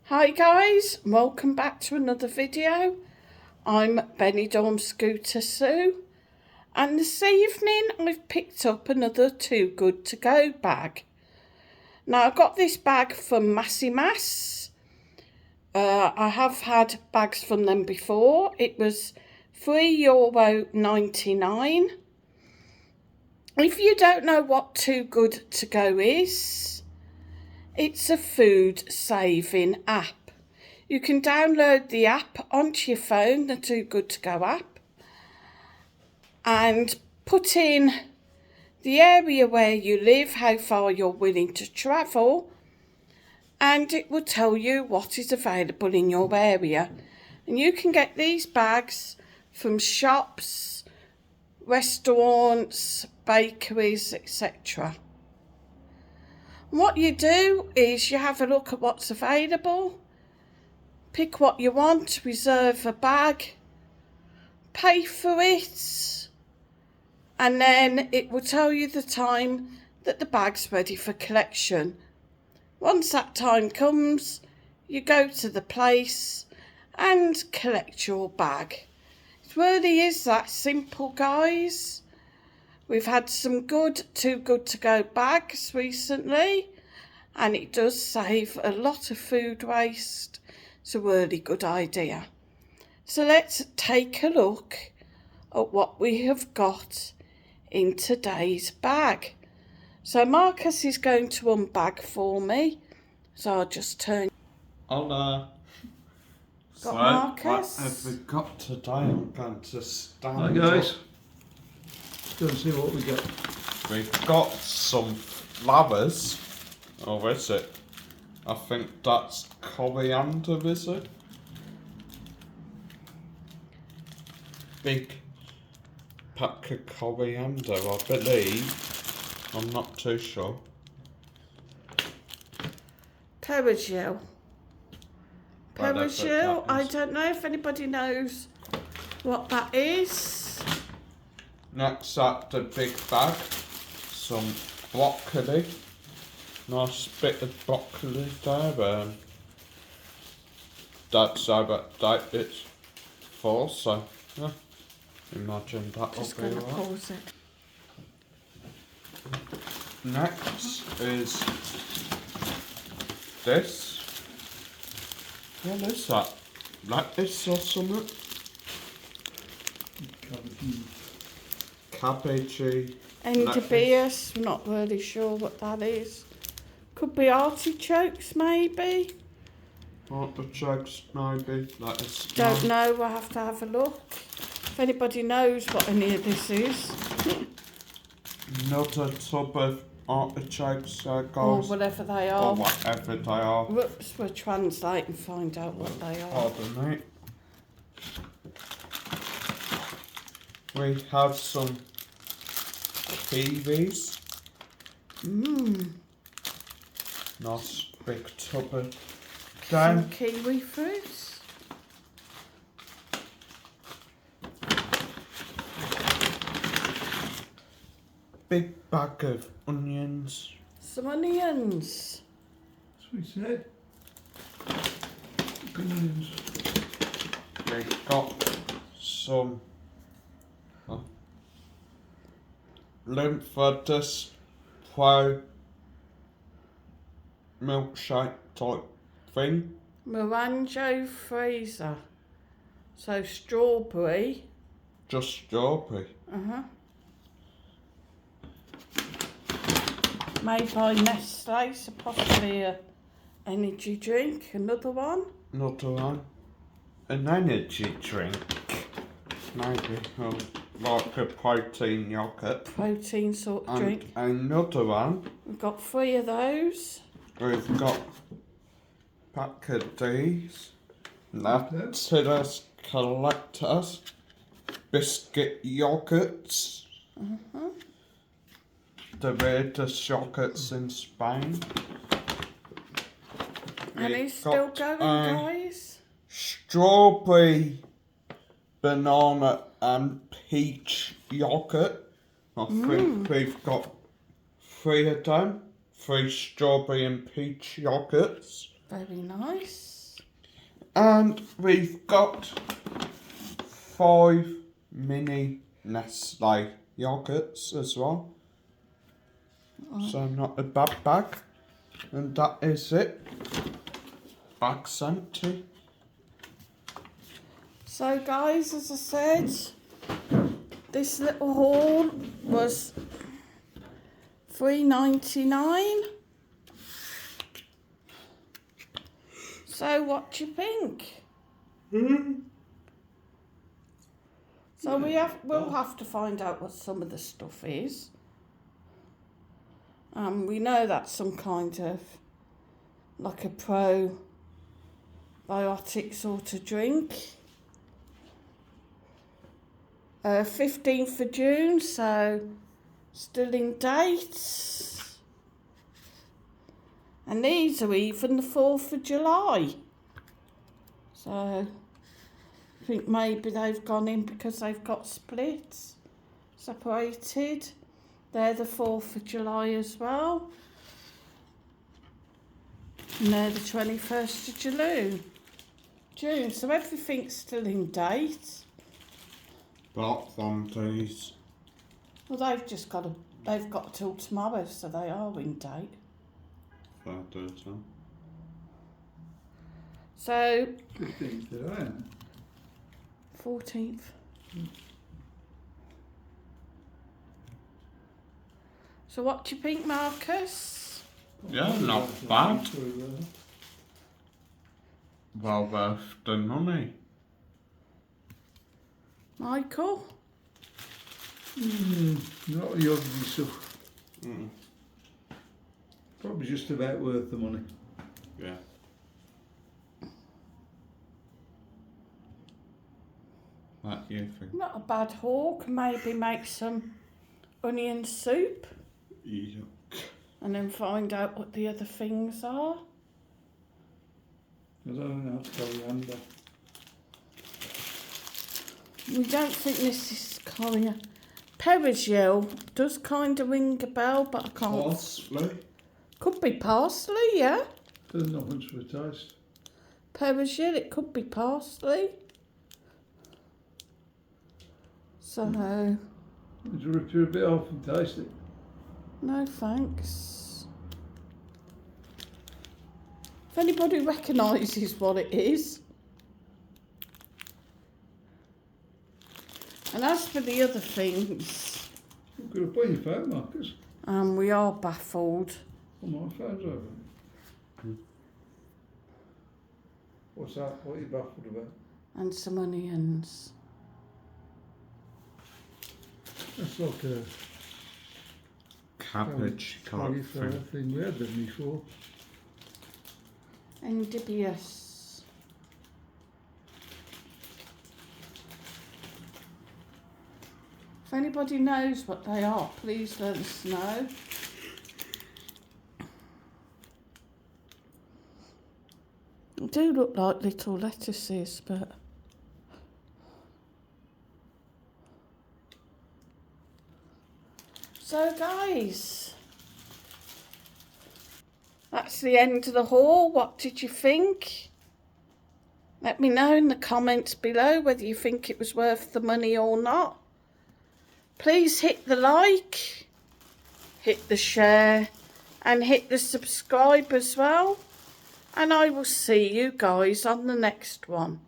Hi guys, welcome back to another video. I'm Benny Dorm Scooter Sue, and this evening I've picked up another Too Good To Go bag. Now I got this bag from Masymas. I have had bags from them before. It was €3.99. If you don't know what Too Good To Go is, it's a food saving app. You can download the app onto your phone, the Too Good To Go app, and put in the area where you live, how far you're willing to travel, and it will tell you what is available in your area. And you can get these bags from shops, restaurants, bakeries, etc. What you do is you have a look at what's available, pick what you want, reserve a bag, pay for it, and then it will tell you the time that the bag's ready for collection. Once that time comes, you go to the place and collect your bag. It really is that simple, guys. We've had some good Too Good To Go bags recently, and it does save a lot of food waste. It's a really good idea. So let's take a look at what we have got in today's bag. So Marcus is going to unbag for me. So I'll just turn. Hola. Got Marcus. What have we got today? I'm going to stand Hi guys. up. Let's go and see what we get. We've got some flowers. Oh, is it? I think that's coriander, is it? Big pack of coriander, I believe. I'm not too sure. Perigil. Perigil. I is. don't know if anybody knows what that is. Next up, the big bag. Some broccoli. Nice bit of broccoli there. That's about that it's for, so yeah. Imagine that Just will be going to alright. pause it. Next is this. What is that? Lettuce or something? Cabbagey. Endibius, I'm not really sure what that is. Could be artichokes, maybe. Artichokes, maybe. Lettuce. Don't know, we'll have to have a look. If anybody knows what any of this is. Another tub of artichokes, Or guys. whatever they Or are. whatever they are. Whoops, we'll translate and find out what they are. Pardon me. We have some kiwis. Nice big tub of Some them. kiwi fruits. Big bag of onions. Some onions. That's what we said. Onions. We've got some Lymphatus Pro milkshake type thing. Moranjo freezer. So strawberry. Just strawberry. Made by Nestle, so possibly a energy drink. Another one. Another one. An energy drink. Maybe. Or like a protein yogurt. Protein sort of And drink. another one. We've got 3 of those. We've got pack of these. Lactose collectors. Biscuit yogurts. The weirdest yogurts in Spain. And We've he's still got, going, guys. Strawberry, banana and peach yogurt. I think we've got 3 of them. 3 strawberry and peach yogurts. Very nice. And we've got 5 mini Nestle yogurts as well. So not a bad bag. And that is it. Bag's empty. So guys, as I said, this little haul was $3.99. So what do you think? So we'll have to find out what some of the stuff is. We know that's some kind of like a probiotic sort of drink. 15th of June, so still in date. And these are even the 4th of July. So I think maybe they've gone in because they've got separated. They're the 4th of July as well. And they're the 21st of June. So everything's still in date. Apart from these. Well, they've got till tomorrow, so they are in date. Fair data. So 15th today. 14th. So what do you think, Marcus? Yeah, not bad. Well worth the money. Michael? Not the ugly stuff. Probably just about worth the money. Yeah. What do you think? Not a bad haul. Can maybe make some onion soup Yeah. and then find out what the other things are. I don't know, it's coriander. We don't think this is coriander. Perigel does kind of ring a bell, but I can't. Parsley. Could be parsley, yeah. There's not much of a taste. Perigel, it could be parsley. So, Would you rip you a bit off and taste it? no thanks. If anybody recognises what it is. And as for the other things, You could have put your phone, Marcus. we are baffled. Oh, my phone's over. What's that? What are you baffled about? And some onions. That's like a Cabbage type cauliflower thing. thing. We had them before. Endibius. If anybody knows what they are, please let us know. They do look like little lettuces, but... So guys, that's the end of the haul. What did you think? Let me know in the comments below whether you think it was worth the money or not. Please hit the like, hit the share and hit the subscribe as well. And I will see you guys on the next one.